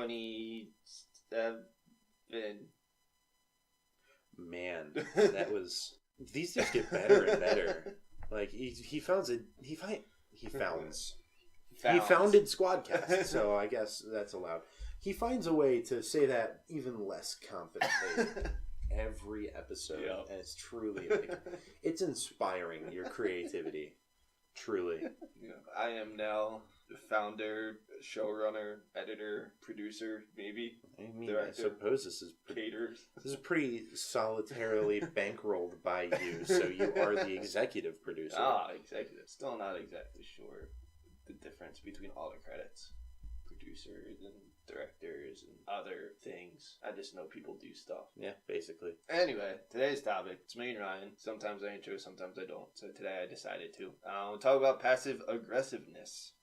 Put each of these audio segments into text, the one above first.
27. Man, that was... These just get better and better. Like, he founded Sqwadcast, so I guess that's allowed. He finds a way to say that even less confidently every episode, yep. And it's truly, like, it's inspiring, your creativity. Truly. Yeah. I am now the founder, showrunner, editor, producer, maybe. I mean, director, I suppose this is pretty solitarily bankrolled by you, so you are the executive producer. Executive. Still not exactly sure the difference between all the credits. Producers and directors and other things. I just know people do stuff. Yeah, basically. Anyway, today's topic, it's me and Ryan. Sometimes I intro, sometimes I don't. So today I decided to. We'll talk about passive aggressiveness.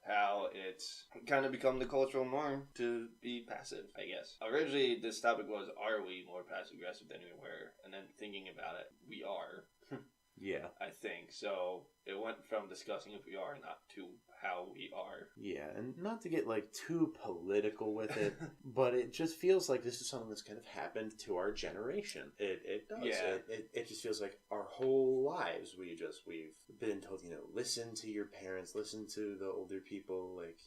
How it's kind of become the cultural norm to be passive, I guess. Originally, this topic was, are we more passive aggressive than we were? And then thinking about it, we are. Yeah. I think. So it went from discussing if we are or not to how we are. Yeah, and not to get like too political with it, but it just feels like this is something that's kind of happened to our generation. It does. Yeah. It just feels like our whole lives we've been told, listen to your parents, listen to the older people, like,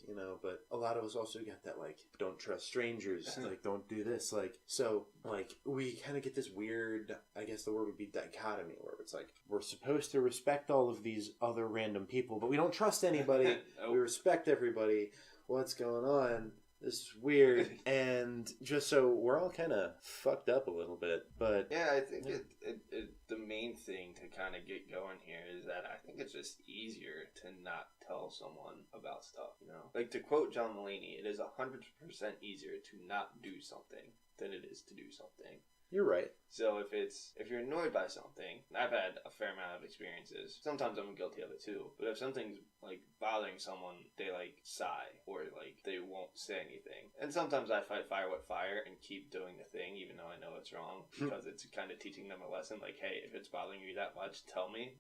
but a lot of us also got that, like, don't trust strangers, like, don't do this, like, so, like, we kind of get this weird, I guess the word would be dichotomy, where it's like, we're supposed to respect all of these other random people, but we don't trust anybody. Nope. We respect everybody. What's going on? This is weird. And just so we're all kind of fucked up a little bit, but yeah, I think the main thing to kind of get going here is that I think it's just easier to not tell someone about stuff. Like, to quote John Mulaney, it is 100% easier to not do something than it is to do something. You're right. So if you're annoyed by something, I've had a fair amount of experiences. Sometimes I'm guilty of it too. But if something's like bothering someone, they like sigh or like they won't say anything. And sometimes I fight fire with fire and keep doing the thing even though I know it's wrong, because it's kind of teaching them a lesson. Like, hey, if it's bothering you that much, tell me.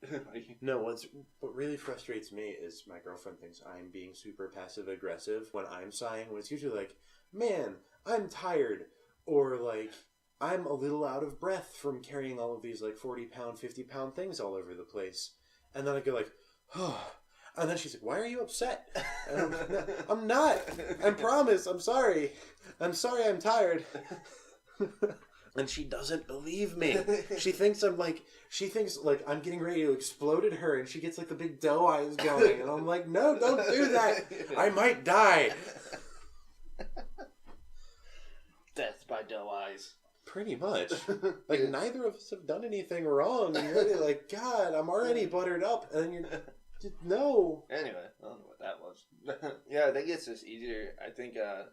No, what really frustrates me is my girlfriend thinks I'm being super passive aggressive when I'm sighing. When it's usually like, man, I'm tired, or like, I'm a little out of breath from carrying all of these like 40-pound, 50-pound things all over the place. And then I go like, oh. And then she's like, why are you upset? And I'm not. I promise. I'm sorry. I'm tired. And she doesn't believe me. She thinks I'm getting ready to explode at her, and she gets like the big doe eyes going. And I'm like, no, don't do that. I might die. Death by doe eyes. Pretty much. Like, neither of us have done anything wrong. And you're really like, God, I'm already buttered up. And you're just, no. Anyway, I don't know what that was. Yeah, I think it's just easier. I think a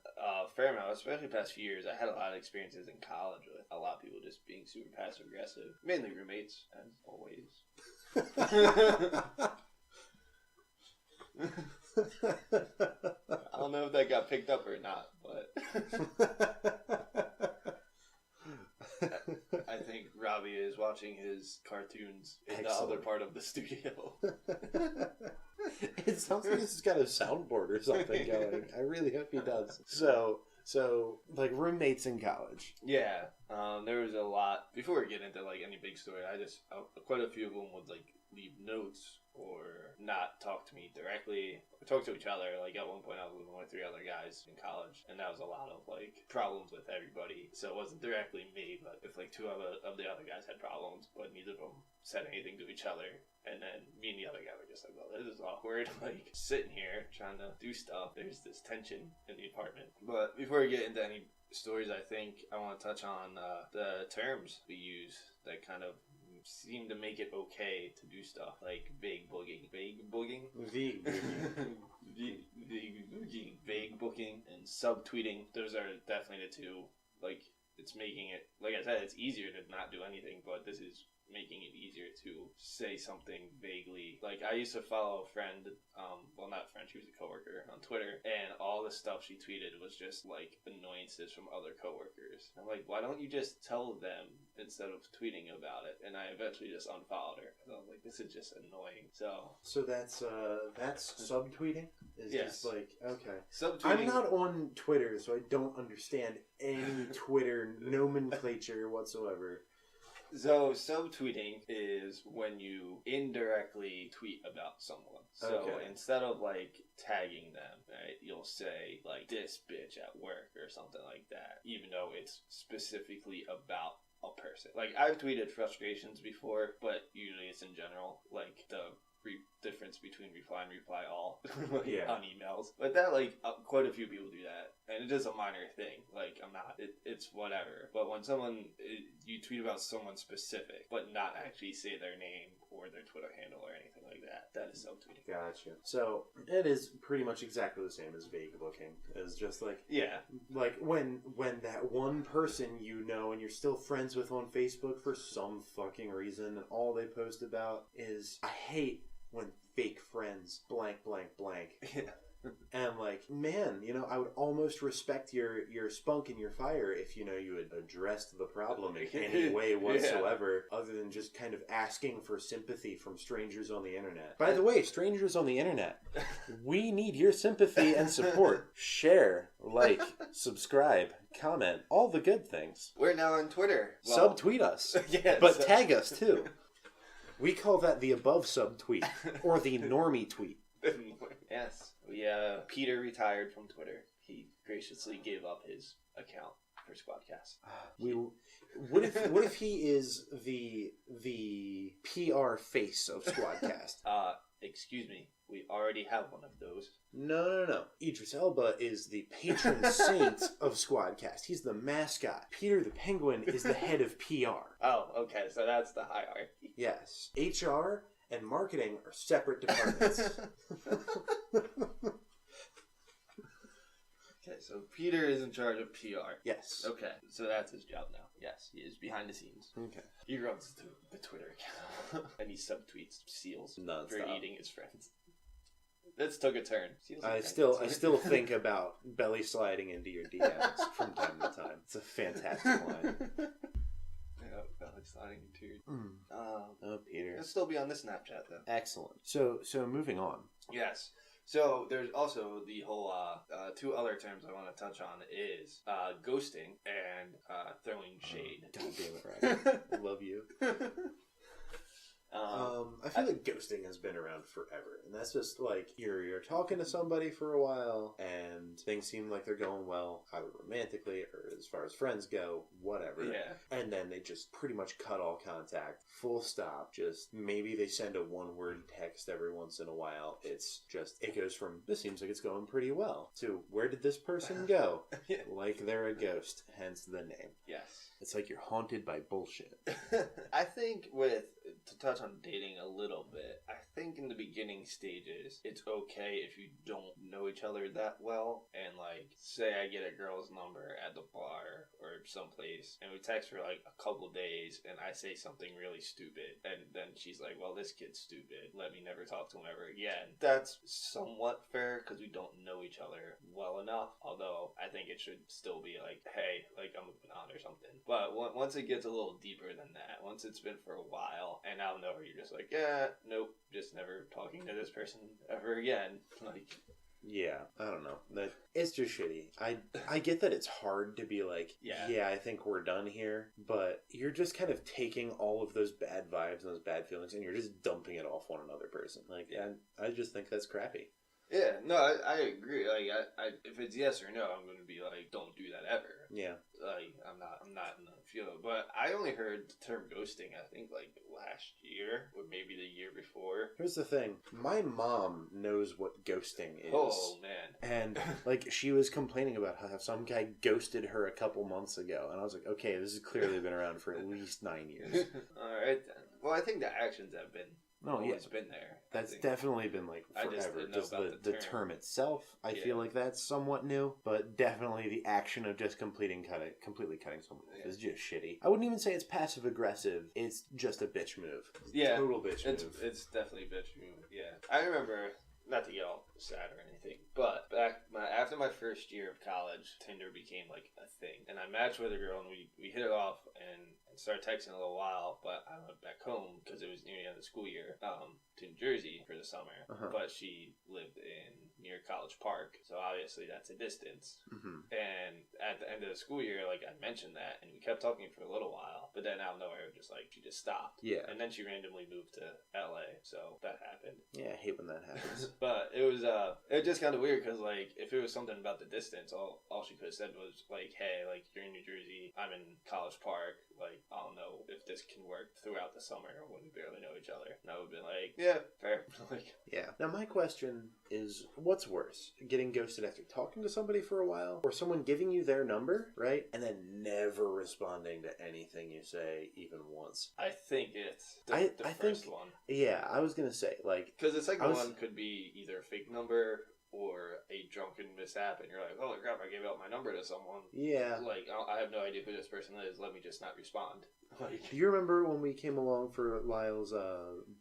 fair amount, especially the past few years, I had a lot of experiences in college with a lot of people just being super passive aggressive. Mainly roommates, as always. I don't know if that got picked up or not, but I think Robbie is watching his cartoons in the other part of the studio. It sounds like he's got a soundboard or something going. I really hope he does. So like roommates in college. Yeah, there was a lot. Before we get into like any big story, quite a few of them would like leave notes or not talk to me directly, or talk to each other. Like at one point I was living with 3 other guys in college, and that was a lot of like problems with everybody. So it wasn't directly me, but if like 2 of the other guys had problems, but neither of them said anything to each other, and then me and the other guy were just like, well, this is awkward, like sitting here trying to do stuff. There's this tension in the apartment. But before we get into any stories, I think I want to touch on the terms we use that kind of seem to make it okay to do stuff like vague booking, and subtweeting. Those are definitely the two. Like, it's making it, like I said, it's easier to not do anything, but this is making it easier to say something vaguely. Like, I used to follow a friend, well, not a friend, she was a coworker on Twitter, and all the stuff she tweeted was just, like, annoyances from other coworkers. I'm like, why don't you just tell them instead of tweeting about it? And I eventually just unfollowed her, because I was like, this is just annoying. So that's subtweeting? It's Yes. just like, okay. Subtweeting. I'm not on Twitter, so I don't understand any Twitter nomenclature whatsoever. So, subtweeting is when you indirectly tweet about someone. So, Okay. instead of, like, tagging them, right, you'll say, like, this bitch at work or something like that, even though it's specifically about a person. Like, I've tweeted frustrations before, but usually it's in general. Like, the difference between reply and reply all like, Yeah. on emails. But that, like, quite a few people do that. And it's just a minor thing. Like, I'm not, it's whatever. But when you tweet about someone specific, but not actually say their name or their Twitter handle or anything like that, that is subtweeting. Gotcha. So, it is pretty much exactly the same as vague booking. It's just like, Yeah. like when that one person you know and you're still friends with on Facebook for some fucking reason, and all they post about is, I hate when fake friends blank blank blank. Yeah. And like, man, you know, I would almost respect your spunk and your fire if, you know, you had addressed the problem in any way whatsoever, other than just kind of asking for sympathy from strangers on the internet. By the way, strangers on the internet, we need your sympathy and support. Share, like, subscribe, comment, all the good things. We're now on Twitter. Subtweet us. Yes. But tag us too. We call that the above subtweet, or the normie tweet. Yes. Peter retired from Twitter. He graciously gave up his account for Sqwadcast. What if he is the PR face of Sqwadcast? Excuse me. We already have one of those. No. Idris Elba is the patron saint of Sqwadcast. He's the mascot. Peter the Penguin is the head of PR. Oh, okay. So that's the hierarchy. Yes. HR and marketing are separate departments. Okay, so Peter is in charge of PR. Yes. Okay, so that's his job now. Yes, he is behind the scenes. Okay. He runs the Twitter account. And he subtweets seals for eating his friends. This took a turn. I still think about belly sliding into your DMs from time to time. It's a fantastic line. Yeah, belly sliding into your... Oh, Peter. It'll still be on the Snapchat, though. Excellent. So moving on. Yes. So there's also the whole two other terms I want to touch on is ghosting and throwing shade. God damn it, Ryan. I love you. I feel like ghosting has been around forever, and that's just like you're talking to somebody for a while, and things seem like they're going well, either romantically or as far as friends go, whatever. Yeah. And then they just pretty much cut all contact, full stop. Just maybe they send a one-word text every once in a while. It's just it goes from this seems like it's going pretty well to where did this person go? Yeah. Like they're a ghost, hence the name. Yes. It's like you're haunted by bullshit. I think to touch on dating a little bit, I think in the beginning stages, it's okay if you don't know each other that well. And like, say I get a girl's number at the bar or someplace, and we text for like a couple days, and I say something really stupid, and then she's like, well, this kid's stupid. Let me never talk to him ever again. That's somewhat fair, because we don't know each other well enough. Although, I think it should still be like, hey, like, I'm moving on or something. But once it gets a little deeper than that, once it's been for a while, and out of nowhere you're just like, yeah, nope, just never talking to this person ever again. Like, yeah, I don't know. It's just shitty. I get that it's hard to be like, yeah, I think we're done here, but you're just kind of taking all of those bad vibes and those bad feelings, and you're just dumping it off on another person. Like, I just think that's crappy. Yeah, no, I agree. Like, I if it's yes or no, I'm going to be like, don't do that ever. Yeah. Like, I'm not in the field. But I only heard the term ghosting, I think, like, last year, or maybe the year before. Here's the thing. My mom knows what ghosting is. Oh, man. And, like, she was complaining about how some guy ghosted her a couple months ago. And I was like, okay, this has clearly been around for at least 9 years. All right, then. Well, I think the actions have been... It's been there. That's definitely been like forever. Just the term itself, I feel like that's somewhat new, but definitely the action of just completely cutting someone is just shitty. I wouldn't even say it's passive aggressive. It's just a bitch move. Total bitch move. It's definitely a bitch move. Yeah, I remember. Not to get all sad or anything, but after my first year of college, Tinder became like a thing, and I matched with a girl, and we hit it off and started texting a little while. But I went back home because it was near the end of the school year to New Jersey for the summer. But she lived in near College Park, so obviously that's a distance. Mm-hmm. And at the end of the school year, like, I mentioned that, and we kept talking for a little while, but then out of nowhere, she just stopped. Yeah. And then she randomly moved to LA, so that happened. Yeah, I hate when that happens. But it was just kind of weird, because, like, if it was something about the distance, all she could have said was, like, hey, like, you're in New Jersey, I'm in College Park, like, I don't know if this can work throughout the summer when we barely know each other. And I would have been like, yeah, fair. Like, yeah. Now, my question is, what's worse? Getting ghosted after talking to somebody for a while? Or someone giving you their number, right? And then never responding to anything you say even once? I think it's the first one. Yeah, I was going to say, like... Because the second one could be either a fake number or a drunken mishap, and you're like, holy crap, I gave out my number to someone. Yeah. Like, I have no idea who this person is, let me just not respond. Like, do you remember when we came along for Lyle's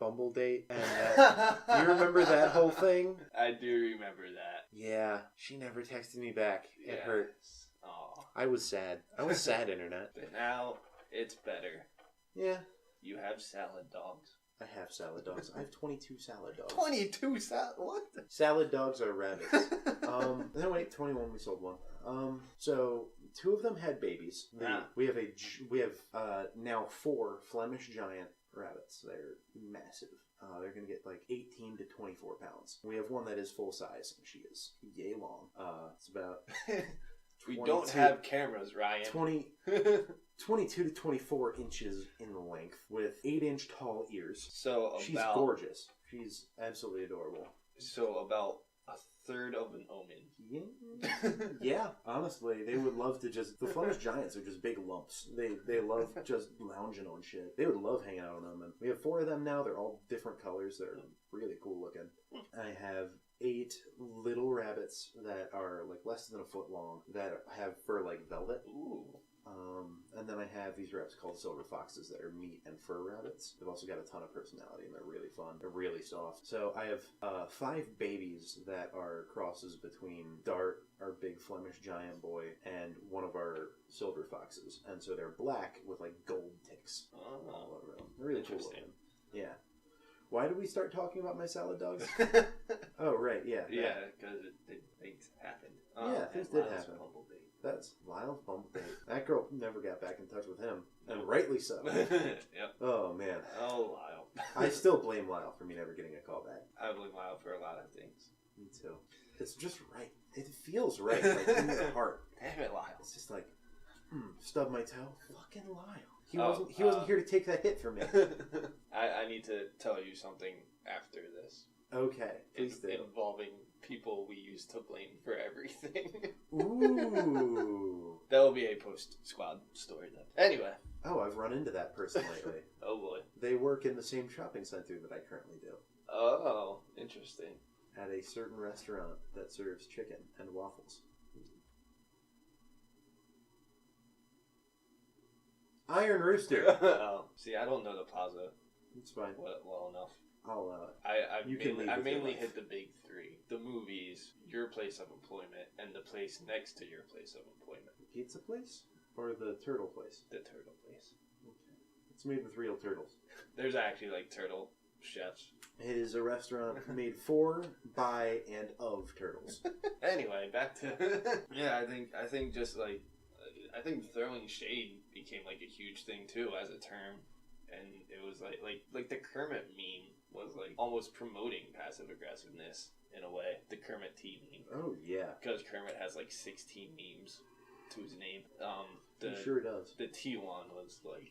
Bumble date? And you remember that whole thing? I do remember that. Yeah, she never texted me back. It hurt. Aw. I was sad. I was sad, Internet. But now, it's better. Yeah. You have salad dogs. I have salad dogs. I have 22 salad dogs. 22 salad? What? Salad dogs are rabbits. No, wait, 21. We sold one. So 2 of them had babies. We have now 4 Flemish giant rabbits. They're massive. They're gonna get like 18 to 24 pounds. We have one that is full size, and she is yay long. It's about. We don't have cameras, Ryan. 22 to 24 inches in length with 8-inch tall ears. So she's gorgeous. She's absolutely adorable. So about a third of an omen. Yeah, honestly, they would love to just... The Flemish Giants are just big lumps. They love just lounging on shit. They would love hanging out on omen. We have 4 of them now. They're all different colors. They're really cool looking. I have 8 little rabbits that are like less than a foot long that have fur like velvet. Ooh. And then I have these rabbits called silver foxes that are meat and fur rabbits. They've also got a ton of personality and they're really fun. They're really soft. So I have 5 babies that are crosses between Dart, our big Flemish giant boy, and one of our silver foxes. And so they're black with like gold ticks all over them. They're really cool looking. Yeah. Why did we start talking about my salad dogs? Oh, right, yeah. Yeah, because things happened. Yeah, things did happen. That's Lyle's Bumble date. That girl never got back in touch with him. And rightly so. Yep. Oh, man. Oh, Lyle. I still blame Lyle for me never getting a call back. I blame Lyle for a lot of things. Me too. It's just right. It feels right, like in your heart. Damn it, Lyle. It's just like, stub my toe. Fucking Lyle. He wasn't here to take that hit from me. I need to tell you something after this. Okay, please do. Involving people we used to blame for everything. Ooh. That will be a post-squad story, though. Anyway. Oh, I've run into that person lately. Oh, boy. They work in the same shopping center that I currently do. Oh, interesting. At a certain restaurant that serves chicken and waffles. Iron Rooster. Oh, see, I don't know the plaza. It's fine. Well enough. I'll allow it. I mainly hit the big 3. The movies, your place of employment, and the place next to your place of employment. The pizza place? Or the turtle place? The turtle place. Okay. It's made with real turtles. There's actually, like, turtle chefs. It is a restaurant made for, by, and of turtles. Anyway, back to... Yeah, I think just, like... I think throwing shade became, like, a huge thing, too, as a term. And it was like the Kermit meme was like almost promoting passive aggressiveness in a way. The Kermit T meme. Oh yeah. Because Kermit has like 16 memes to his name. He sure does. The T one was like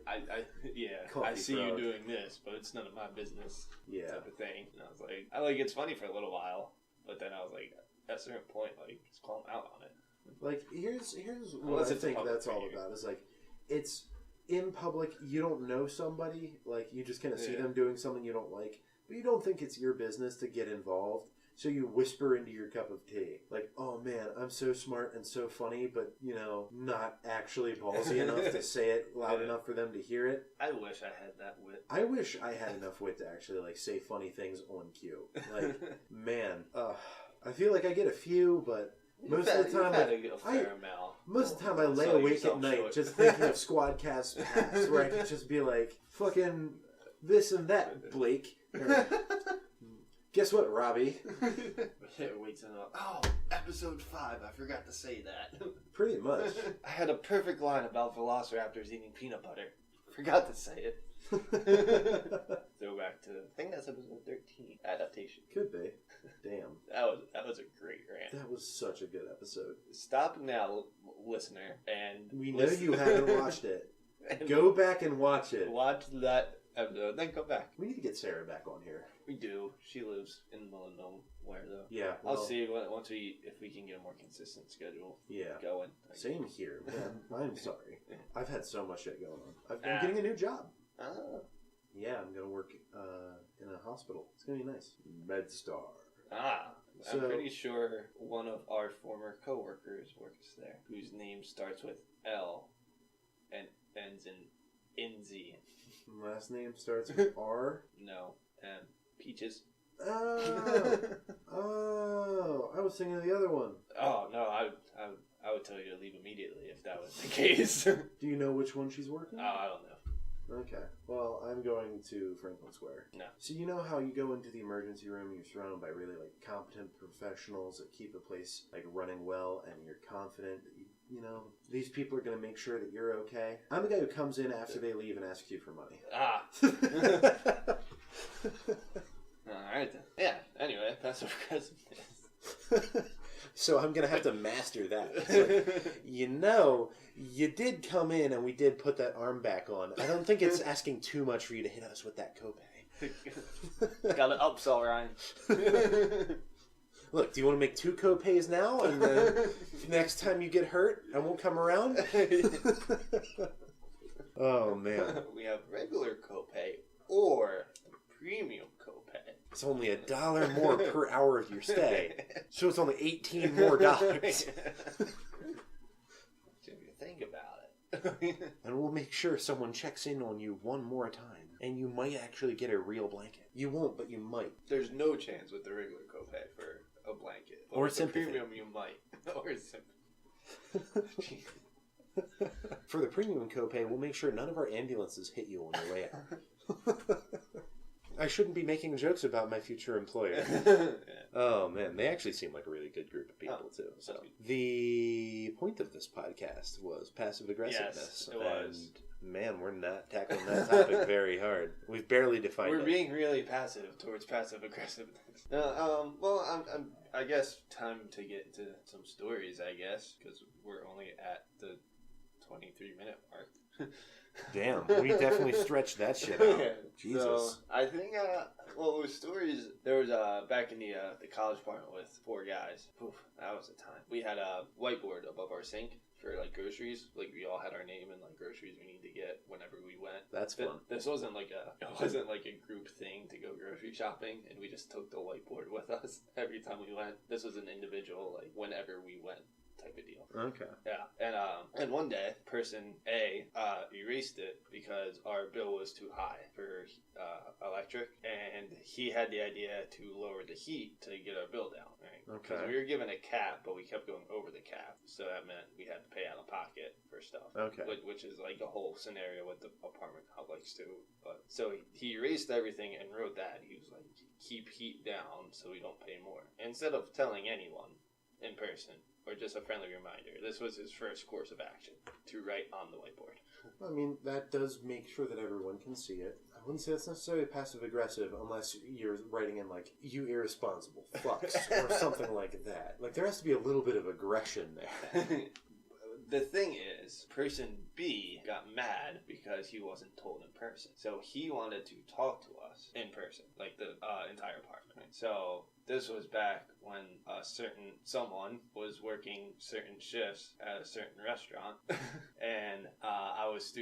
I see frog. you doing this, but it's none of my business. Yeah. Type of thing. And I was like, it's funny for a little while, but then I was like, at a certain point, like, just call him out on it. Like here's what I think that's all about. Is like it's. In public, you don't know somebody, like, you just kind of see them doing something you don't like, but you don't think it's your business to get involved, so you whisper into your cup of tea, like, oh man, I'm so smart and so funny, but, you know, not actually ballsy enough to say it loud enough for them to hear it. I wish I had that wit. I wish I had enough wit to actually, like, say funny things on cue. Like, man, I feel like I get a few, but... Most of the time, I lay awake at night just thinking of Sqwadcast past, where I could just be like, fucking this and that, Blake. Guess what, Robbie? Wait till episode 5. I forgot to say that. Pretty much. I had a perfect line about velociraptors eating peanut butter. Forgot to say it. Throwback to, I think that's episode 13, adaptation. Could be. Damn. That was a great rant. That was such a good episode. Stop now, listener, and we know you haven't watched it. Go back and watch it. Watch that episode, then come back. We need to get Sarah back on here. We do. She lives in the middle of nowhere, though. Yeah. Well, I'll see once if we can get a more consistent schedule. Yeah. Going. Same here, man. I'm sorry. I've had so much shit going on. I'm getting a new job. Yeah, I'm gonna work in a hospital. It's gonna be nice. MedStar. I'm pretty sure one of our former coworkers works there, whose name starts with L and ends in NZ. Last name starts with R? No, M. Peaches. Oh, I was thinking of the other one. Oh no, I would tell you to leave immediately if that was the case. Do you know which one she's working? Oh, I don't know. Okay. Well, I'm going to Franklin Square. No. So you know how you go into the emergency room and you're surrounded by really competent professionals that keep a place running well, and you're confident that you know these people are going to make sure that you're okay. I'm the guy who comes in after they leave and asks you for money. All right then. Yeah. Anyway, passive aggressiveness. So I'm going to have to master that. It's you did come in and we did put that arm back on. I don't think it's asking too much for you to hit us with that copay. Got an upsell, Ryan. Look, do you want to make 2 copays now? And then next time you get hurt, I won't come around? Oh, man. We have regular copay or premium copay. It's only $1 more per hour of your stay. So it's only $18 more. Think about it. And we'll make sure someone checks in on you one more time. And you might actually get a real blanket. You won't, but you might. There's no chance with the regular copay for a blanket. Or with sympathy. The premium, you might. Or sympathy. For the premium copay, we'll make sure none of our ambulances hit you on your way out. I shouldn't be making jokes about my future employer. Yeah. Oh, man. They actually seem like a really good group of people, too. So the point of this podcast was passive aggressiveness. Yes, it was. And, man, we're not tackling that topic very hard. We've barely defined it. We're being really passive towards passive aggressiveness. Well, I guess time to get into some stories, I guess, because we're only at the 23-minute mark. Damn, we definitely stretched that shit out. Jesus. So, I think, with stories, there was, back in the college apartment with 4 guys. Oof, that was a time. We had a whiteboard above our sink for, groceries. We all had our name and, groceries we need to get whenever we went. That's fun. This wasn't, a group thing to go grocery shopping, and we just took the whiteboard with us every time we went. This was an individual, whenever we went type of deal. Okay. Yeah. And one day, person A erased it because our bill was too high for electric, and he had the idea to lower the heat to get our bill down, right? Okay. We were given a cap, but we kept going over the cap, so that meant we had to pay out of pocket for stuff. Okay. Which is a whole scenario with the apartment complex too. But so he erased everything and wrote that. He was like, keep heat down so we don't pay more. Instead of telling anyone in person, or just a friendly reminder, this was his first course of action, to write on the whiteboard. I mean, that does make sure that everyone can see it. I wouldn't say that's necessarily passive-aggressive unless you're writing in, you irresponsible fucks, or something like that. There has to be a little bit of aggression there. The thing is, person B got mad because he wasn't told in person. So he wanted to talk to us in person, the entire apartment. So this was back when someone was working certain shifts at a certain restaurant, and I was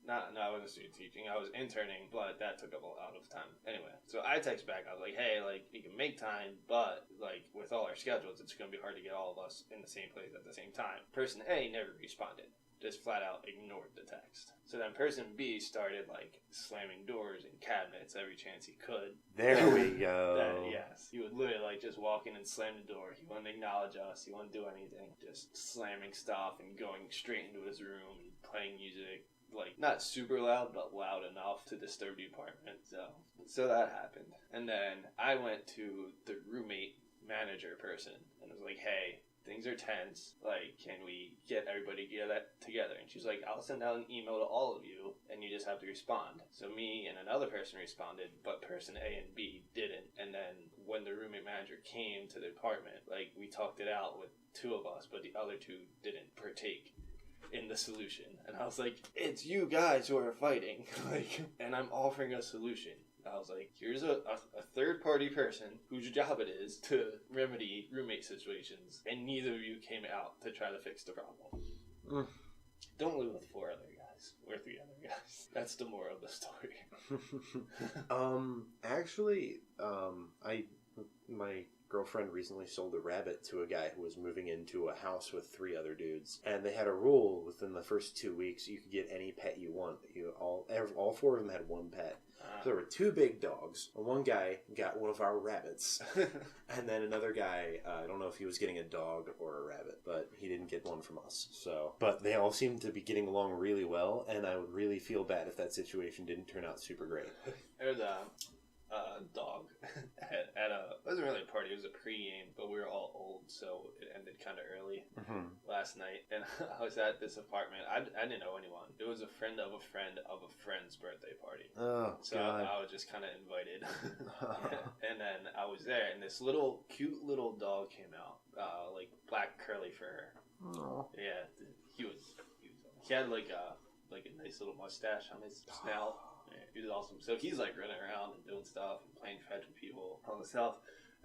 I wasn't student teaching. I was interning, but that took up a lot of time. Anyway, so I text back. I was like, hey, you can make time, but, with all our schedules, it's going to be hard to get all of us in the same place at the same time. Person A never responded. Just flat out ignored the text. So then person B started, slamming doors and cabinets every chance he could. There we go. Yes. He would literally, just walk in and slam the door. He wouldn't acknowledge us. He wouldn't do anything. Just slamming stuff and going straight into his room and playing music. like, not super loud, but loud enough to disturb the apartment. So that happened. And then I went to the roommate manager person and was like, hey, things are tense. Like, can we get everybody together? And she's like, I'll send out an email to all of you, and you just have to respond. So me and another person responded, but person A and B didn't. And then when the roommate manager came to the apartment, like, we talked it out with two of us, but the other two didn't partake in the solution. And I was like, it's you guys who are fighting. Like, and I'm offering a solution. I was like, here's a third-party person whose job it is to remedy roommate situations, and neither of you came out to try to fix the problem. Don't live with 4 other guys or 3 other guys. That's the moral of the story. Actually, my girlfriend recently sold a rabbit to a guy who was moving into a house with 3 other dudes, and they had a rule within the first 2 weeks you could get any pet you want. All 4 of them had 1 pet. So there were 2 big dogs. One guy got one of our rabbits, and then another guy, I don't know if he was getting a dog or a rabbit, but he didn't get one from us. But they all seemed to be getting along really well, and I would really feel bad if that situation didn't turn out super great. There's a dog at it wasn't really a party, it was a pre-game, but we were all old, so it ended kind of early last night. And I was at this apartment. I didn't know anyone. It was a friend of a friend of a friend's birthday party. Oh, so God. I was just kind of invited. And then I was there, and this cute little dog came out, like black curly fur. Oh. Yeah, he had like a nice little mustache on his snout. He was awesome. So he's like running around and doing stuff and playing fetch with people on the south.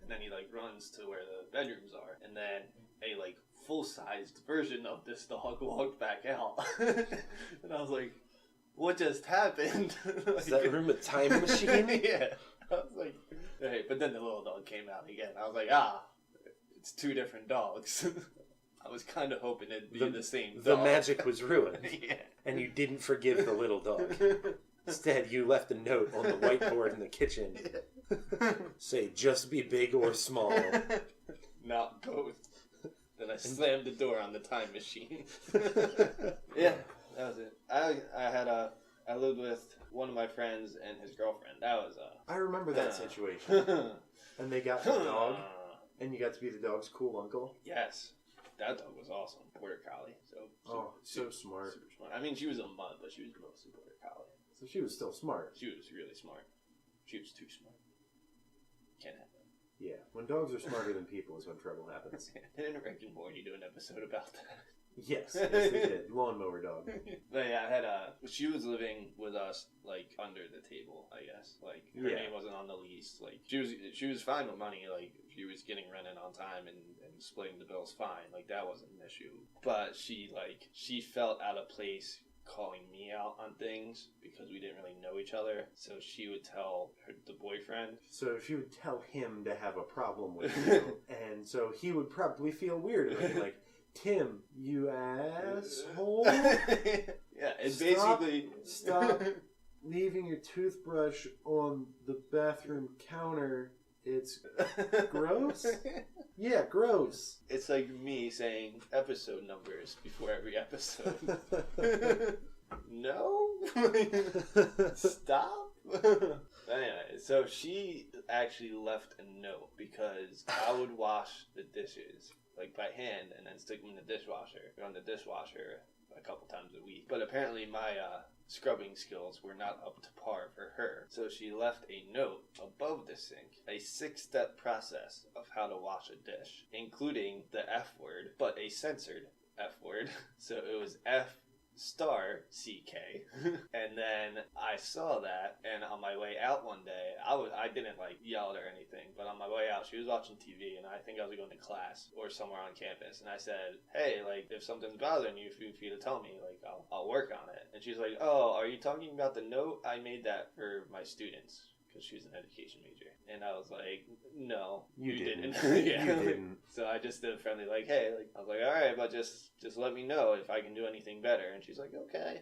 And then he like runs to where the bedrooms are. And then a like full-sized version of this dog walked back out. And I was like, what just happened? Like, is that room a time machine? Yeah. I was like, hey, but then the little dog came out again. I was like, it's 2 different dogs. I was kind of hoping it'd be the same dog. The magic was ruined. Yeah. And you didn't forgive the little dog. Instead, you left a note on the whiteboard in the kitchen. Say, just be big or small. Not both. Then I slammed the door on the time machine. Yeah, that was it. I lived with one of my friends and his girlfriend. That was I remember that situation. And they got the dog, and you got to be the dog's cool uncle. Yes. That dog was awesome. Border Collie. So smart. Super smart. I mean, she was a mutt, but she was mostly Border Collie. So she was still smart. She was really smart. She was too smart. Can't happen. Yeah, when dogs are smarter than people is when trouble happens. Didn't Rick and Morty do an episode about that? Yes, they did. Lawnmower dog. But yeah, she was living with us, like, under the table, I guess. Like, her name wasn't on the lease. Like, she was fine with money. Like, she was getting rent in on time and splitting the bills fine. Like, that wasn't an issue. But she felt out of place calling me out on things because we didn't really know each other. So she would tell the boyfriend. So she would tell him to have a problem with you. And so he would probably feel weird about it. Like, Tim, you asshole. Yeah, it basically... Stop leaving your toothbrush on the bathroom counter. It's gross? Yeah, gross. It's like me saying episode numbers before every episode. No? Stop? Anyway, so she actually left a note because I would wash the dishes, like by hand, and then stick them in the dishwasher. Run the dishwasher a couple times a week. But apparently my scrubbing skills were not up to par for her. So she left a note above the sink, a 6-step process of how to wash a dish, including the F word, but a censored F word. So it was F***CK. And then I saw that, and on my way out one day, I didn't like yell at her or anything, but on my way out, she was watching TV, and I think I was going to class or somewhere on campus, and I said, hey, like, if something's bothering you, feel free to tell me, like, I'll work on it. And she's like, oh, are you talking about the note? I made that for my students, because she was an education major. And I was like, no, you didn't. Yeah. You didn't. So I just did a friendly, like, hey, like, I was like, all right, but just let me know if I can do anything better. And she's like, okay.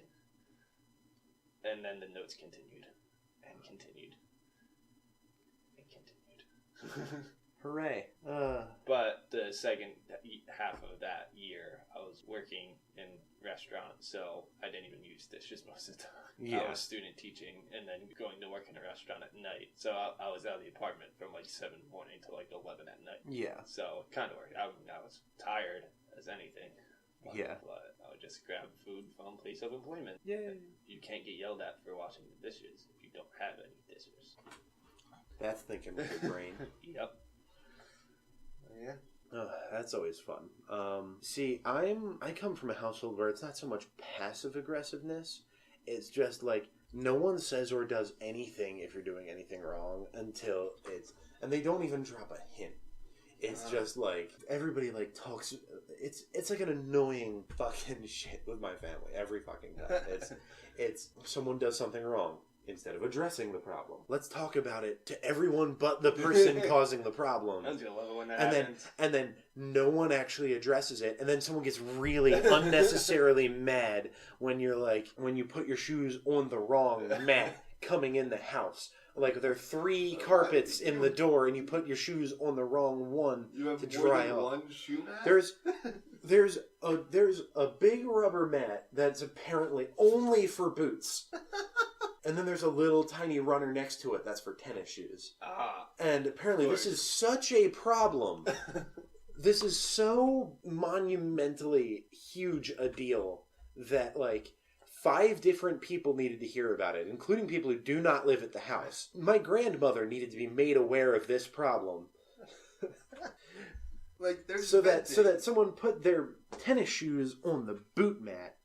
And then the notes continued and continued and continued. Hooray. But the second half of that year, I was working in restaurant, so I didn't even use dishes most of the time. Yeah. I was student teaching and then going to work in a restaurant at night. So I was out of the apartment from like 7 in the morning to like 11 at night. Yeah. So it kind of worked. I was tired as anything. Yeah. But I would just grab food from place of employment. Yeah. You can't get yelled at for washing the dishes if you don't have any dishes. That's thinking with your brain. Yep. Yeah. Oh, that's always fun. See, I come from a household where it's not so much passive aggressiveness. It's just like no one says or does anything if you're doing anything wrong until and they don't even drop a hint. It's just like everybody like talks. It's like an annoying fucking shit with my family every fucking time. It's someone does something wrong. Instead of addressing the problem, let's talk about it to everyone but the person causing the problem. I was gonna love it when that happens. And then no one actually addresses it, and then someone gets really unnecessarily mad when you put your shoes on the wrong mat coming in the house. Like there are 3 carpets in the door, and you put your shoes on the wrong one to dry off. One shoe mat? There's a big rubber mat that's apparently only for boots. And then there's a little tiny runner next to it that's for tennis shoes. And apparently this is such a problem. This is so monumentally huge a deal that like 5 different people needed to hear about it, including people who do not live at the house. My grandmother needed to be made aware of this problem. Like there's so that someone put their tennis shoes on the boot mat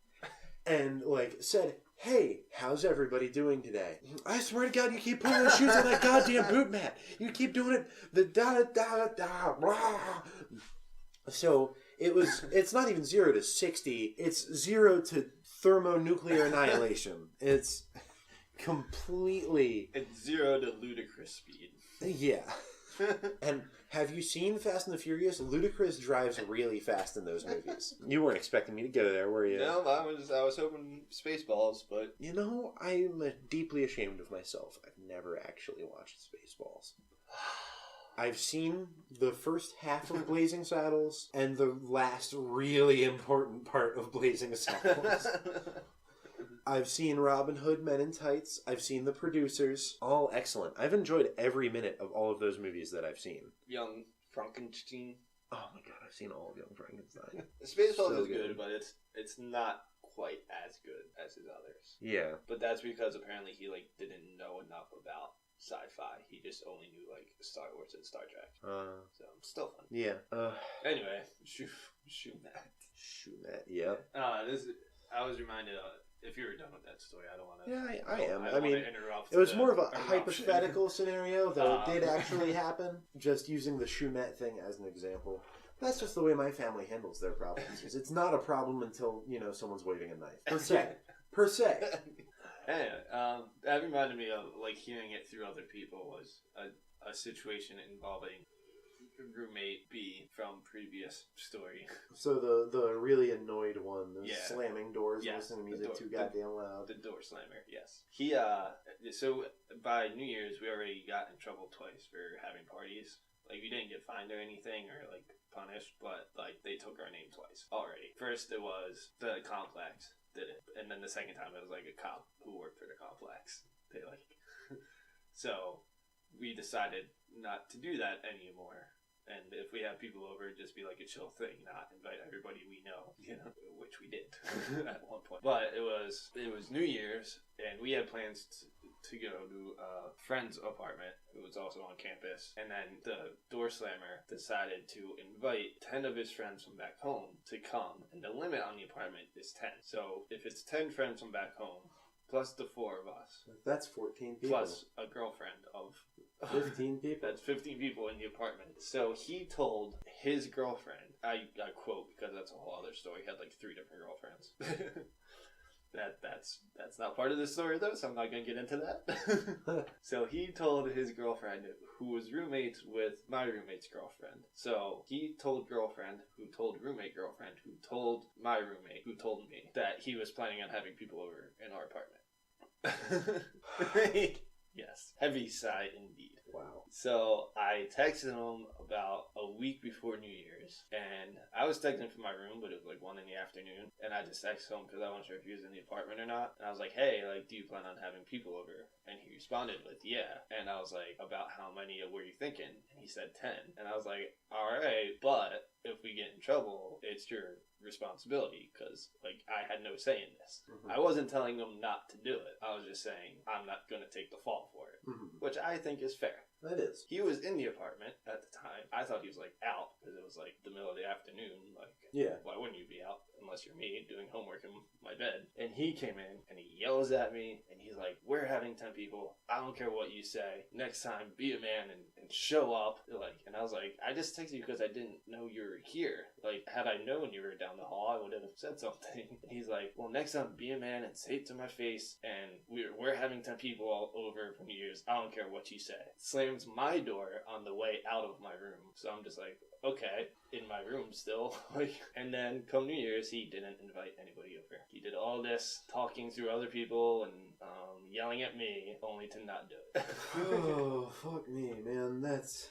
and like said, "Hey, how's everybody doing today? I swear to God, you keep putting those shoes on that goddamn boot mat. You keep doing it. The da. Blah. So it's not even 0 to 60. It's 0 to thermonuclear annihilation. It's completely... It's 0 to ludicrous speed. Yeah. And have you seen Fast and the Furious? Ludacris drives really fast in those movies. You weren't expecting me to go there, were you? No, I was hoping Spaceballs, but... You know, I'm deeply ashamed of myself. I've never actually watched Spaceballs. I've seen the first half of Blazing Saddles and the last really important part of Blazing Saddles. I've seen Robin Hood, Men in Tights. I've seen The Producers. All excellent. I've enjoyed every minute of all of those movies that I've seen. Young Frankenstein. Oh my god, I've seen all of Young Frankenstein. Spaceballs is good, but it's not quite as good as his others. Yeah. But that's because apparently he didn't know enough about sci-fi. He just only knew Star Wars and Star Trek. So still fun. Yeah. Anyway, shoot that. Yeah. I was reminded of. If you were done with that story, I don't want to... Yeah, I am. I mean, interrupt. It was more of a hypothetical scenario, though it did actually happen. Just using the shoe mat thing as an example. That's just the way my family handles their problems. It's not a problem until, someone's waving a knife. Per se. Anyway, that reminded me of, hearing it through other people was a situation involving roommate B from previous story. So the really annoyed one, slamming doors, listening to music too goddamn loud. The door slammer, yes. He so by New Year's we already got in trouble twice for having parties. We didn't get fined or anything or punished, but they took our name twice already. First it was the complex did it, and then the second time it was a cop who worked for the complex. They so we decided not to do that anymore. And if we have people over, just be a chill thing, not invite everybody we know, which we did at one point. But it was New Year's, and we had plans to go to a friend's apartment who was also on campus. And then the door slammer decided to invite 10 of his friends from back home to come. And the limit on the apartment is 10. So if it's 10 friends from back home, plus the 4 of us. That's 14 people. Plus a girlfriend of 15 people. That's 15 people in the apartment. So he told his girlfriend, I quote because that's a whole other story. He had 3 different girlfriends. That's not part of the story though, so I'm not going to get into that. So he told his girlfriend, who was roommates with my roommate's girlfriend. So he told girlfriend, who told roommate girlfriend, who told my roommate, who told me that he was planning on having people over in our apartment. Yes. Heavy sigh indeed. Wow. So I texted him about a week before New Year's, and I was texting from my room, but it was like 1 in the afternoon, and I just texted him because I wasn't sure if he was in the apartment or not, and I was like, hey, like, do you plan on having people over? And he responded with, yeah, and I was like, about how many were you thinking? And he said 10, and I was like, alright, but if we get in trouble, it's your responsibility, because, like, I had no say in this. I wasn't telling them not to do it. I was just saying, I'm not going to take the fall for it, which I think is fair. That is. He was in the apartment at the time. I thought he was, like, out, because it was, like, the middle of the afternoon. Like, yeah. Why wouldn't you be out unless you're me doing homework in my bed? And he came in, and he yells at me, and he's like, we're having 10 people. I don't care what you say. Next time, be a man and show up. Like, and I was like, I just texted you because I didn't know you were here. Like, had I known you were down the hall, I would have said something. And he's like, well, next time, be a man and say it to my face, and we're having 10 people all over for New Year's. I don't care what you say. Slams my door on the way out of my room. So I'm just like, okay, in my room still. Like, and then come New Year's, he didn't invite anybody over. He did all this talking through other people and yelling at me, only to not do it. Oh, fuck me, man. That's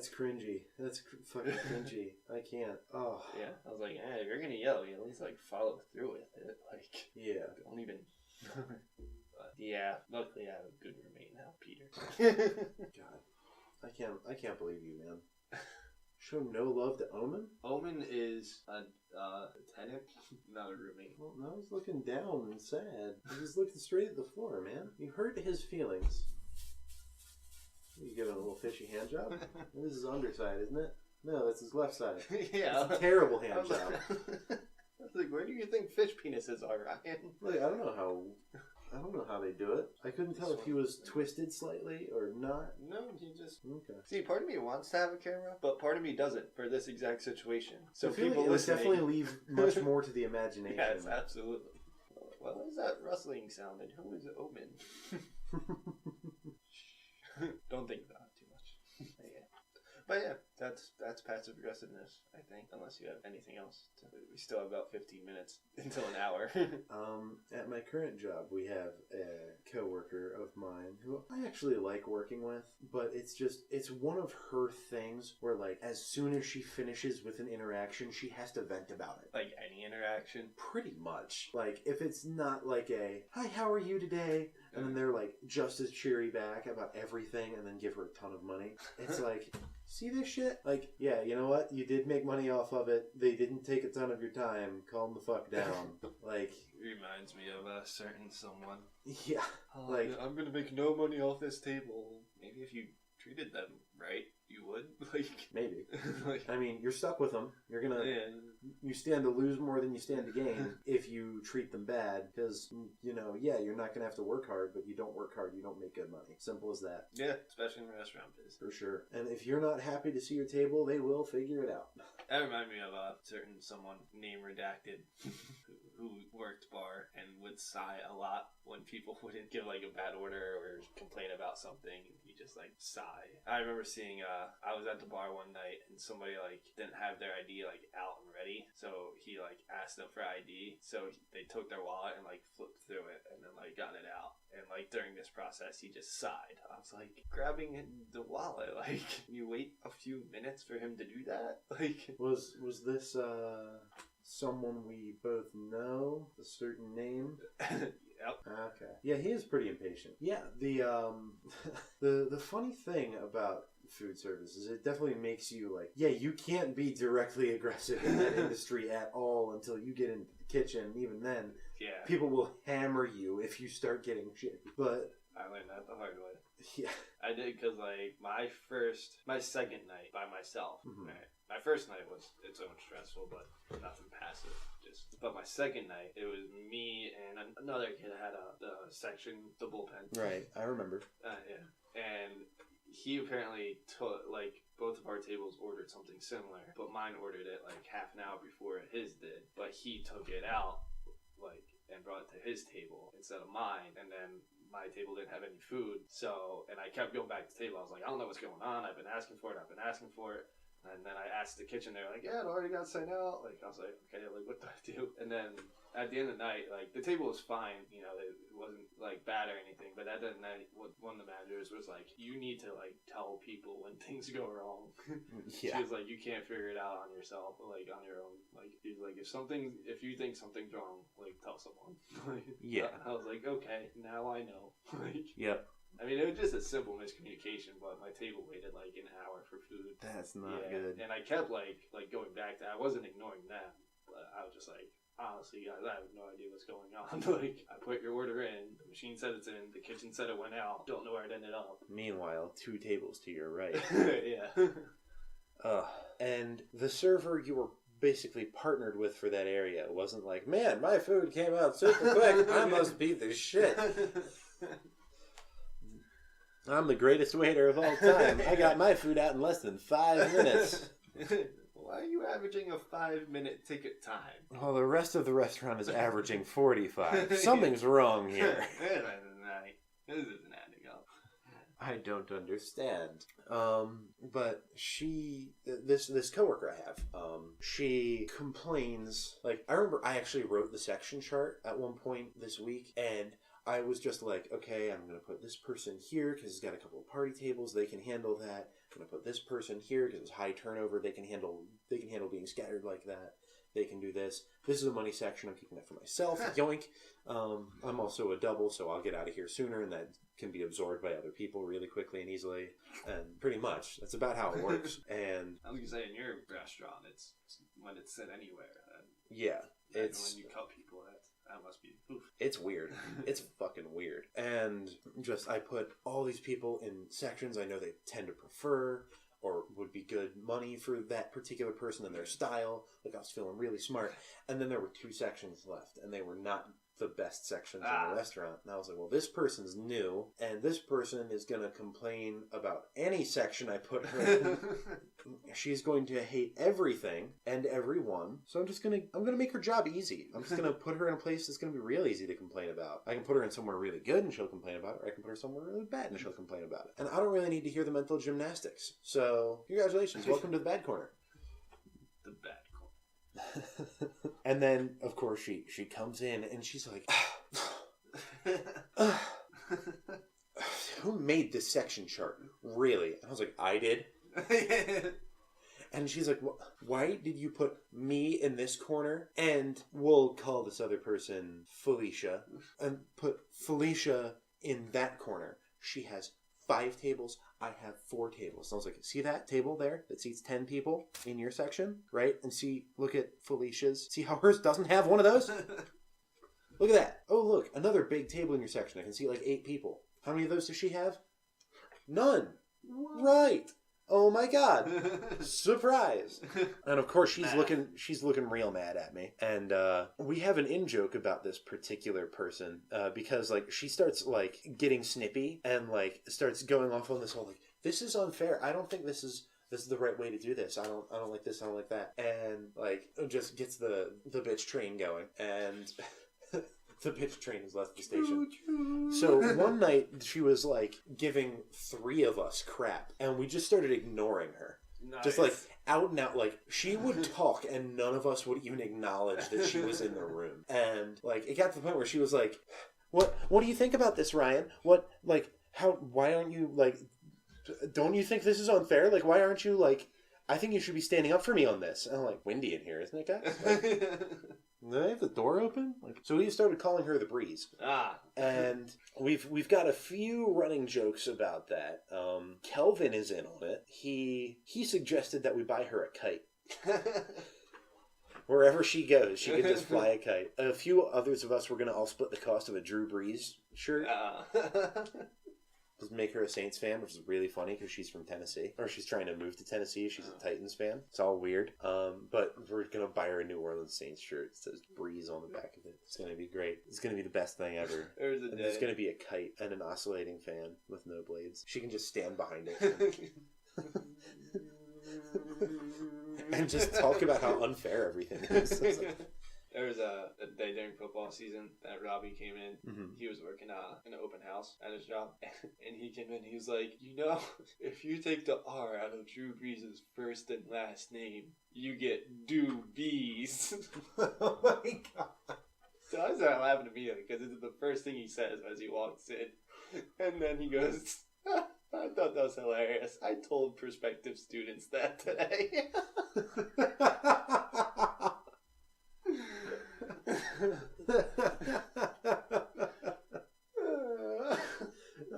cringy. That's fucking cringy. I can't. Oh. Yeah, I was like, if you're gonna yell, you at least, like, follow through with it. Like, yeah. Don't even... But, yeah, luckily I have a good roommate now, Peter. God. I can't believe you, man. Show no love to Omen? Omen is a tenant, not a roommate. Well, now he's looking down and sad. He's looking straight at the floor, man. You hurt his feelings. You giving a little fishy hand job? This is his underside, isn't it? No, that's his left side. Yeah. It's a terrible hand job. I was like, where do you think fish penises are, Ryan? Like, I don't know how they do it. I couldn't tell if he was twisted slightly or not. No, he just... Okay. See, part of me wants to have a camera, but part of me doesn't for this exact situation. So I feel people like it would listening... definitely leave much more to the imagination. Yes, absolutely. What was that rustling sound, and who is Omen? Don't think about it too much. But yeah, that's passive aggressiveness, I think, unless you have anything else. We still have about 15 minutes until an hour. At my current job, we have a coworker of mine who I actually like working with, but it's one of her things where, like, as soon as she finishes with an interaction, she has to vent about it. Like any interaction? Pretty much. Like, if it's not like a, hi, how are you today? And then they're, like, just as cheery back about everything and then give her a ton of money. It's like... See this shit? Like, yeah, you know what? You did make money off of it. They didn't take a ton of your time. Calm the fuck down. Like... Reminds me of a certain someone. Yeah. Like... I'm gonna make no money off this table. Maybe if you treated them right, you would. Like... Maybe. Like, I mean, you're stuck with them. You're gonna... Yeah. You stand to lose more than you stand to gain if you treat them bad. Because, you know, yeah, you're not gonna have to work hard, but you don't work hard, you don't make good money. Simple as that. Yeah, especially in the restaurant business. For sure. And if you're not happy to see your table, they will figure it out. That reminded me of a certain someone, name redacted, who worked bar and would sigh a lot when people wouldn't give, like, a bad order or complain about something. He just, like, sigh. I remember seeing, I was at the bar one night and somebody, like, didn't have their ID, like, out and ready. So he, like, asked them for ID. So they took their wallet and, like, flipped through it and then, like, got it out. And, like, during this process, he just sighed. I was like, grabbing the wallet, like, you wait a few minutes for him to do that? Like... Was this, someone we both know? A certain name? Yep. Okay. Yeah, he is pretty impatient. Yeah, the funny thing about food service is it definitely makes you, like, yeah, you can't be directly aggressive in that industry at all until you get into the kitchen. Even then, yeah, people will hammer you if you start getting shit. But I learned that the hard way. Yeah. I did, because, like, my second night by myself, right? My first night it's so much stressful, but nothing passive. But my second night, it was me and another kid that had the section, the bullpen. Right, I remember. Yeah. And he apparently took, like, both of our tables ordered something similar, but mine ordered it, like, half an hour before his did. But he took it out, like, and brought it to his table instead of mine, and then my table didn't have any food. So, and I kept going back to the table. I was like, I don't know what's going on. I've been asking for it. And then I asked the kitchen, they're like, yeah, it already got sent out. Like, I was like, okay, like, what do I do? And then at the end of the night, like, the table was fine, you know, it wasn't, like, bad or anything, but at the end of the night, one of the managers was like, you need to, like, tell people when things go wrong. She was like, you can't figure it out on yourself, like, on your own. Like, he's like, if you think something's wrong, like, tell someone. Yeah. I was like, okay, now I know. Like, yep. I mean, it was just a simple miscommunication, but my table waited like an hour for food. That's not good. And I kept like going back to, I wasn't ignoring them, but I was just like, honestly, guys, I have no idea what's going on. Like, I put your order in, the machine said it's in, the kitchen said it went out, don't know where it ended up. Meanwhile, 2 tables to your right. Yeah. And the server you were basically partnered with for that area, it wasn't like, man, my food came out super quick, I must be the shit. I'm the greatest waiter of all time. I got my food out in less than 5 minutes. Why are you averaging a 5-minute ticket time? Well, the rest of the restaurant is averaging 45. Something's wrong here. This isn't adding up. I don't understand. But this coworker I have, she complains. Like, I remember I actually wrote the section chart at one point this week, and I was just like, okay, I'm going to put this person here because it's got a couple of party tables. They can handle that. I'm going to put this person here because it's high turnover. They can handle being scattered like that. They can do this. This is a money section. I'm keeping that for myself. Yoink. I'm also a double, so I'll get out of here sooner, and that can be absorbed by other people really quickly and easily. And pretty much, that's about how it works. And I was going to say, in your restaurant, it's when it's set anywhere. Yeah. It's when you cut people, that must be oof. It's weird. It's fucking weird. And just, I put all these people in sections I know they tend to prefer or would be good money for that particular person and their style. Like, I was feeling really smart. And then there were 2 sections left, and they were not the best sections in the restaurant. And I was like, well, this person's new, and this person is going to complain about any section I put her in. She's going to hate everything and everyone. So I'm going to make her job easy. I'm just going to put her in a place that's going to be real easy to complain about. I can put her in somewhere really good and she'll complain about it, or I can put her somewhere really bad and she'll complain about it. And I don't really need to hear the mental gymnastics. So, congratulations. Welcome to the bad corner. The bad. And then, of course, she comes in and she's like, who made this section chart? Really? And I was like, I did. And she's like, why did you put me in this corner? And we'll call this other person Felicia. And put Felicia in that corner. She has 5 tables. I have 4 tables. So I was like, see that table there that seats 10 people in your section, right? And look at Felicia's. See how hers doesn't have one of those? Look at that. Oh, look, another big table in your section. I can see like 8 people. How many of those does she have? None. What? Right. Oh my God. Surprise. And of course she's looking real mad at me. And we have an in-joke about this particular person because like she starts like getting snippy and like starts going off on this whole like, this is unfair. I don't think this is the right way to do this. I don't like this, I don't like that. And like just gets the bitch train going, and the bitch train has left the station. So one night she was like giving 3 of us crap, and we just started ignoring her. Nice. Just like out and out, like she would talk and none of us would even acknowledge that she was in the room. And like it got to the point where she was like, what do you think about this, Ryan? Why aren't you like, don't you think this is unfair? Like, why aren't you like, I think you should be standing up for me on this. And I'm like, windy in here, isn't it, guys? Like, did I have the door open? So we started calling her the Breeze. And we've got a few running jokes about that. Kelvin is in on it. He suggested that we buy her a kite. Wherever she goes, she can just fly a kite. A few others of us were going to all split the cost of a Drew Brees shirt. Just make her a Saints fan, which is really funny because she's from Tennessee. Or she's trying to move to Tennessee. She's a Titans fan. It's all weird. But we're going to buy her a New Orleans Saints shirt. It says Breeze on the back of it. It's going to be great. It's going to be the best thing ever. There's going to be a kite and an oscillating fan with no blades. She can just stand behind it. And just talk about how unfair everything is. There was a day during football season that Robbie came in. Mm-hmm. He was working an open house at his job. And he came in, he was like, if you take the R out of Drew Brees' first and last name, you get Doobies. Oh my god. So I started laughing immediately because it's the first thing he says as he walks in. And then he goes, I thought that was hilarious. I told prospective students that today.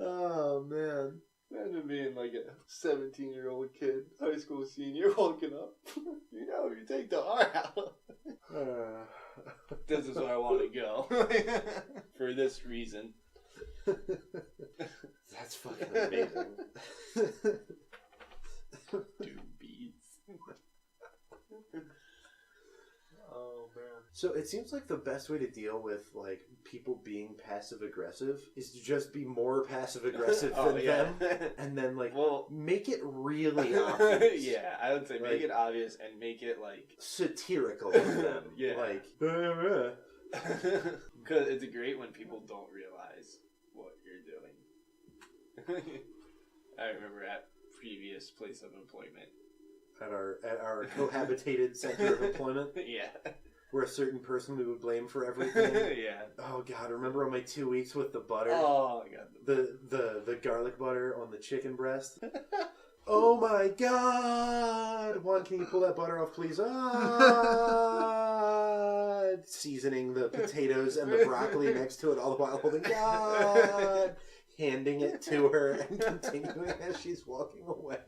Oh, man. Imagine being like a 17-year-old kid, high school senior, walking up. You take the R out. This is where I want to go. For this reason. That's fucking amazing. Doobies. Oh, man. So it seems like the best way to deal with, like, people being passive-aggressive is to just be more passive-aggressive than them. And then, like, make it really obvious. Yeah, I would say like, make it obvious and make it, like... satirical of them. Yeah. Like... Because it's great when people don't realize what you're doing. I remember at previous place of employment. At our cohabitated center of employment? Yeah. Where a certain person we would blame for everything. Yeah. Oh god, remember on my 2 weeks with the butter? Oh my god. The garlic butter on the chicken breast? Oh my god! Juan, can you pull that butter off, please? Ah! Seasoning the potatoes and the broccoli next to it all the while holding god! Handing it to her and continuing as she's walking away.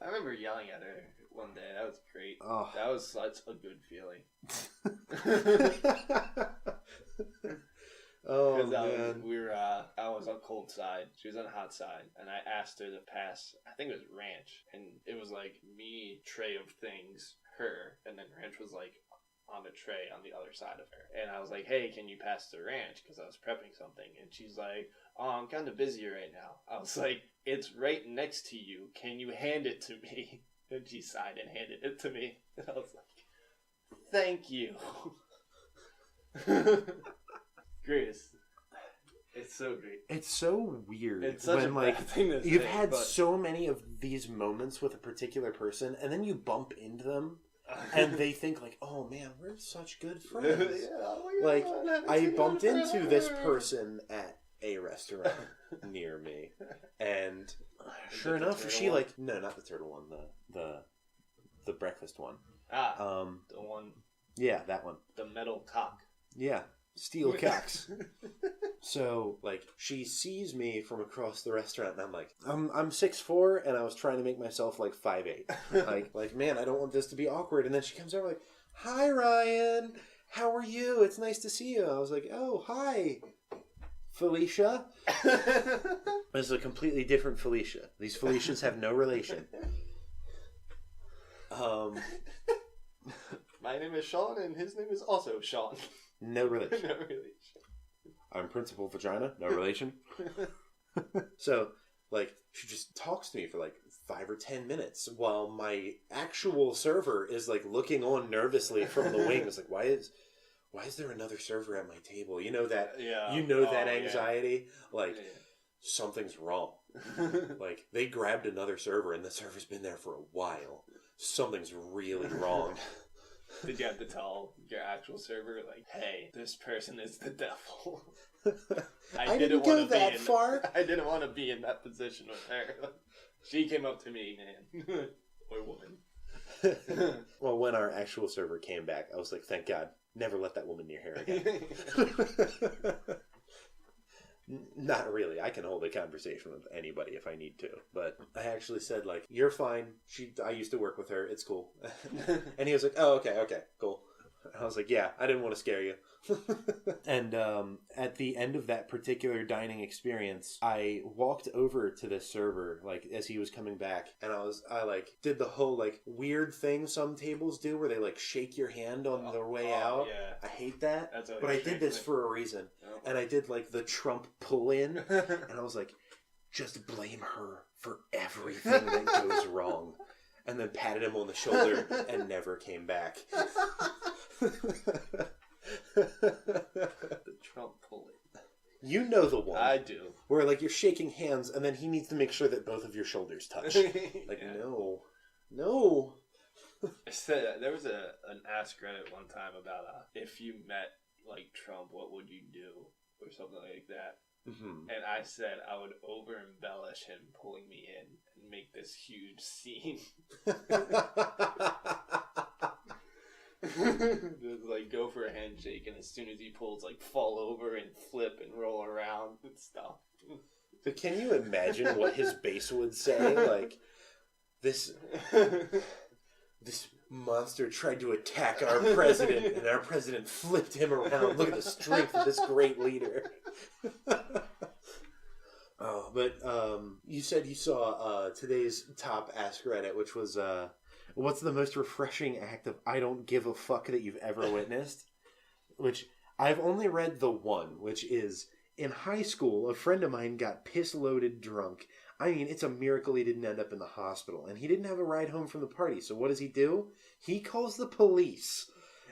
I remember yelling at her one day. That was great. Oh. That was such a good feeling. Oh, Because man. I was on cold side. She was on hot side. And I asked her to pass, I think it was ranch. And it was like me, tray of things, her. And then ranch was like on a tray on the other side of her. And I was like, hey, can you pass the ranch? Because I was prepping something. And she's like, oh, I'm kind of busy right now. I was like, it's right next to you. Can you hand it to me? And she sighed and handed it to me. And I was like, thank you. Greatest. It's so great. It's so weird. It's such when, a bad thing to you've say, had but... so many of these moments with a particular person, and then you bump into them, and they think like, "Oh man, we're such good friends." Like, I bumped into this person at a restaurant near me, and sure enough, she one? like no, not the turtle one, the breakfast one. The one. Yeah, that one. The metal cock. Yeah. Steel cocks. So, like, she sees me from across the restaurant, and I'm like, I'm 6'4", and I was trying to make myself, like, 5'8". like, man, I don't want this to be awkward. And then she comes over like, hi, Ryan. How are you? It's nice to see you. I was like, oh, hi, Felicia. It's a completely different Felicia. These Felicias have no relation. My name is Sean, and his name is also Sean. No relation. No relation. I'm Principal Vagina. No relation. So, like, she just talks to me for, like, 5 or 10 minutes while my actual server is, like, looking on nervously from the wings. Like, why is there another server at my table? You know that, that anxiety? Yeah. Like, something's wrong. Like, they grabbed another server and the server's been there for a while. Something's really wrong. Did you have to tell your actual server, like, hey, this person is the devil? I didn't go that far. I didn't want to be in that position with her. She came up to me, man. Or woman. Well, when our actual server came back, I was like, thank God, never let that woman near her again. Not really. I can hold a conversation with anybody if I need to. But I actually said, like, you're fine. I used to work with her. It's cool. And he was like, oh, okay, cool. I was like, yeah, I didn't want to scare you. And at the end of that particular dining experience, I walked over to this server, like, as he was coming back, and I like, did the whole, like, weird thing some tables do where they, like, shake your hand on their way out. Yeah. I hate that. But I did this for a reason. Oh. And I did, like, the Trump pull-in, and I was like, just blame her for everything that goes wrong. and then patted him on the shoulder and never came back. The Trump pulling. You know the one. I do. Where, like, you're shaking hands, and then he needs to make sure that both of your shoulders touch. Like, yeah. No. I said, there was an Ask Reddit one time about if you met, like, Trump, what would you do? Or something like that. Mm-hmm. And I said I would over-embellish him pulling me in and make this huge scene. Just, like, go for a handshake, and as soon as he pulls, like, fall over and flip and roll around and stuff. But can you imagine what his base would say? Like, this monster tried to attack our president, and our president flipped him around. Look at the strength of this great leader. Oh, but you said you saw today's top Ask Reddit, which was what's the most refreshing act of I don't give a fuck that you've ever witnessed? Which I've only read the one, which is in high school, a friend of mine got piss-loaded drunk. I mean, it's a miracle he didn't end up in the hospital. And he didn't have a ride home from the party. So what does he do? He calls the police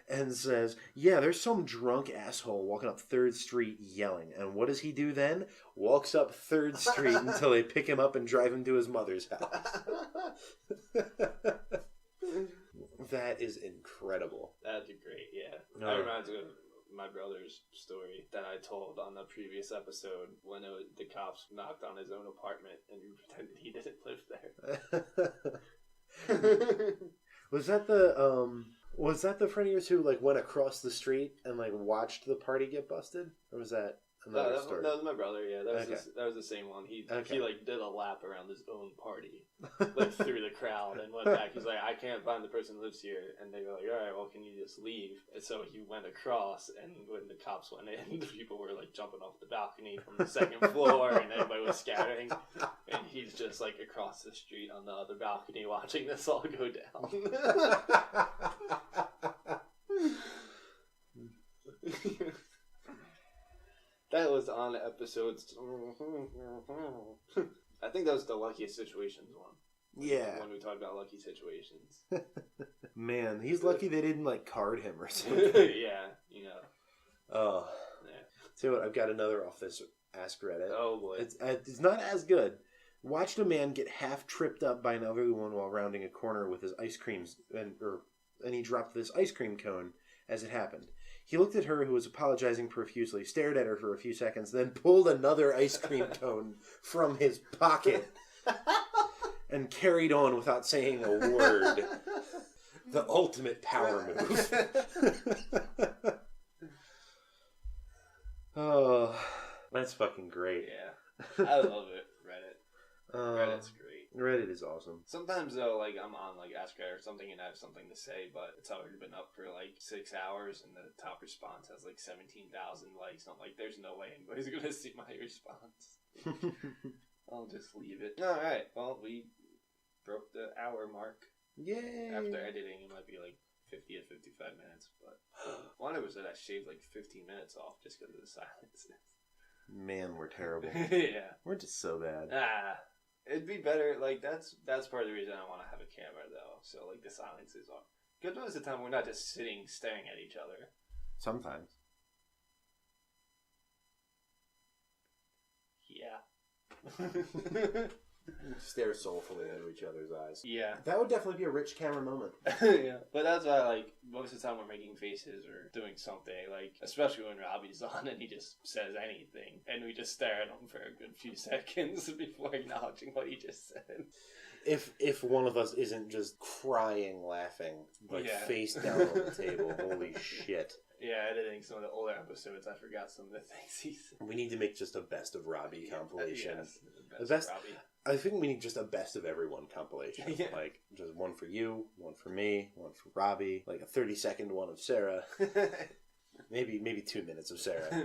and says, yeah, there's some drunk asshole walking up 3rd Street yelling. And what does he do then? Walks up 3rd Street until they pick him up and drive him to his mother's house. That is incredible. That'd be great, yeah. No. That reminds me of my brother's story that I told on the previous episode when the cops knocked on his own apartment and he pretended he didn't live there. Was that the friend of yours who like went across the street and like watched the party get busted, or was that another story? That was my brother. Yeah, that was Okay. that was the same one. He Okay. like did a lap around his own party, like through the crowd, and went back. He's like, I can't find the person who lives here, and they were like, all right, well, can you just leave? And so he went across, and when the cops went in, the people were like jumping off the balcony from the 2nd floor, and everybody was scattering, and he's just like across the street on the other balcony watching this all go down. That was on episodes. I think that was the luckiest situations one. Yeah. When we talked about lucky situations. Man, he's lucky they didn't like card him or something. Yeah, you know. Oh. Yeah. So what? I've got another off this Ask Reddit. Oh boy. It's not as good. Watched a man get half tripped up by another one while rounding a corner with his ice creams, and he dropped this ice cream cone as it happened. He looked at her, who was apologizing profusely, stared at her for a few seconds, then pulled another ice cream cone from his pocket and carried on without saying a word. The ultimate power move. Oh, that's fucking great. Yeah. I love it, Reddit. Reddit's great. Reddit is awesome. Sometimes though, like I'm on like Ask Reddit or something and I have something to say, but it's already been up for like 6 hours and the top response has like 17,000 likes. I'm like, there's no way anybody's gonna see my response. I'll just leave it. All right. Well, we broke the hour mark. Yay! After editing, it might be like 50 to 55 minutes, but one of us said I shaved like 15 minutes off just because of the silences. Man, we're terrible. Yeah. We're just so bad. It'd be better, like, that's part of the reason I want to have a camera, though, so, like, the silences are... Because most of the time, we're not just sitting, staring at each other. Sometimes. Yeah. Stare soulfully into each other's eyes. Yeah. That would definitely be a rich camera moment. Yeah. But that's why, like, most of the time we're making faces or doing something, like, especially when Robbie's on and he just says anything, and we just stare at him for a good few seconds before acknowledging what he just said. If one of us isn't just crying, laughing, like face down on the table, holy shit. Yeah, editing some of the older episodes, I forgot some of the things he said. We need to make just a best of Robbie compilation. Yes, the best of Robbie. I think we need just a best of everyone compilation. Yeah. Like, just one for you, one for me, one for Robbie, like a 30-second one of Sarah. maybe 2 minutes of Sarah.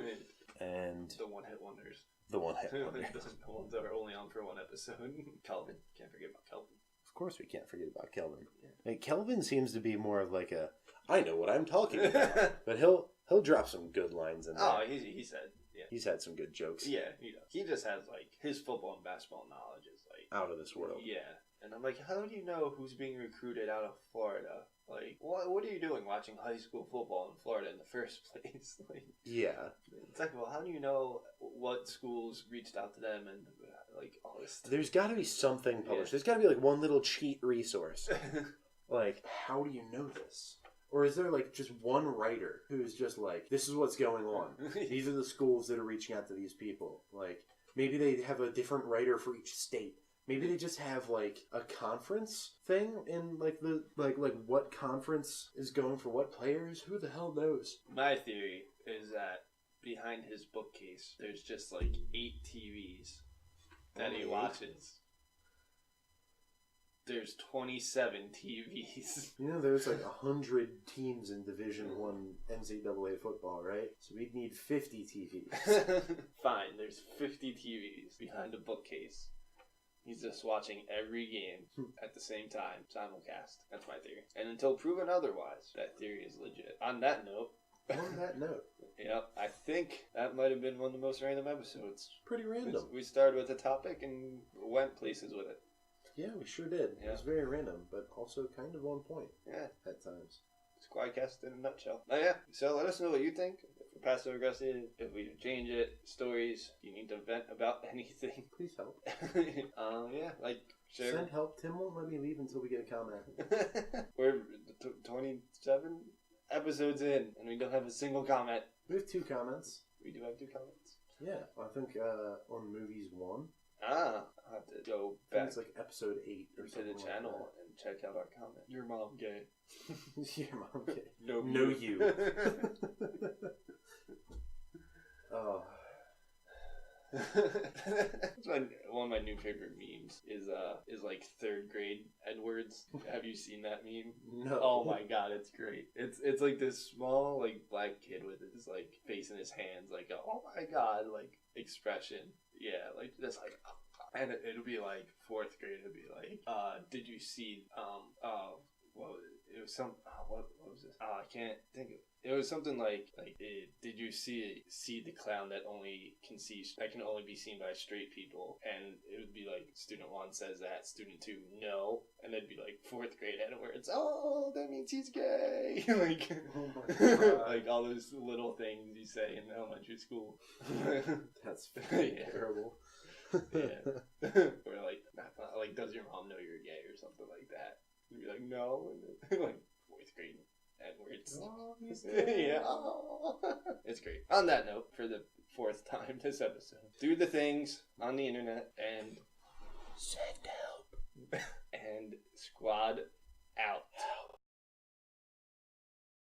And the one-hit wonders. The one-hit wonders. The ones that are only on for one episode. Kelvin. Can't forget about Kelvin. Of course we can't forget about Kelvin. Yeah. Like, Kelvin seems to be more of like a, I know what I'm talking about. But he'll drop some good lines in there. Oh, he said, yeah. He's had some good jokes. Yeah, he does. He just has, like, his football and basketball knowledge is, like... out of this world. Yeah. And I'm like, how do you know who's being recruited out of Florida? Like, what are you doing watching high school football in Florida in the first place? Like, yeah. It's like, well, how do you know what schools reached out to them and, like, all this stuff? There's got to be something published. Yeah. There's got to be, like, one little cheat resource. Like, how do you know this? Or is there, like, just one writer who's just like, this is what's going on. These are the schools that are reaching out to these people. Like, maybe they have a different writer for each state. Maybe they just have, like, a conference thing in, like, the like what conference is going for what players? Who the hell knows? My theory is that behind his bookcase, there's just, like, 8 TVs that he watches. There's 27 TVs. You know, there's, like, 100 teams in Division I NCAA football, right? So we'd need 50 TVs. Fine, there's 50 TVs behind a bookcase. He's just watching every game at the same time, simulcast. That's my theory. And until proven otherwise, that theory is legit. On that note... Yep, I think that might have been one of the most random episodes. Pretty random. We started with a topic and went places with it. Yeah, we sure did. Yeah. It was very random, but also kind of on point. Yeah. At times. Sqwadcast in a nutshell. Oh yeah, so let us know what you think. If we're passive aggressive, if we change it, stories, you need to vent about anything. Please help. Yeah, like, share. Send help. Tim won't let me leave until we get a comment. We're 27 episodes in, and we don't have a single comment. We have 2 comments. We do have 2 comments. Yeah, I think on movies 1. I'll have to go back. It's like episode 8 or to something the channel like and check out our comment. Your mom gay. Your mom gay. No, you. Oh. That's one of my new favorite memes is like 3rd grade Edwards. Have you seen that meme? No. Oh my god, it's great. It's like this small like black kid with his like face in his hands, like a, oh my god, like expression. Yeah, like just like, and it'll be like 4th grade. It'll be like, did you see well, it was some what was this? I can't think of. It was something like did you see the clown that can only be seen by straight people? And it would be like student 1 says that, student 2 no, and it'd be like 4th grade Edwards. Oh, that means he's gay. Like, oh my god. Like all those little things you say in elementary school. That's Yeah. terrible. Yeah. Or like, does your mom know you're gay or something like that? You'd be like, no, and then, like 4th grade Edwards. Oh, he's gay. Yeah. Oh. It's great. On that note, for the 4th time this episode, do the things on the internet and send help. and Sqwad out.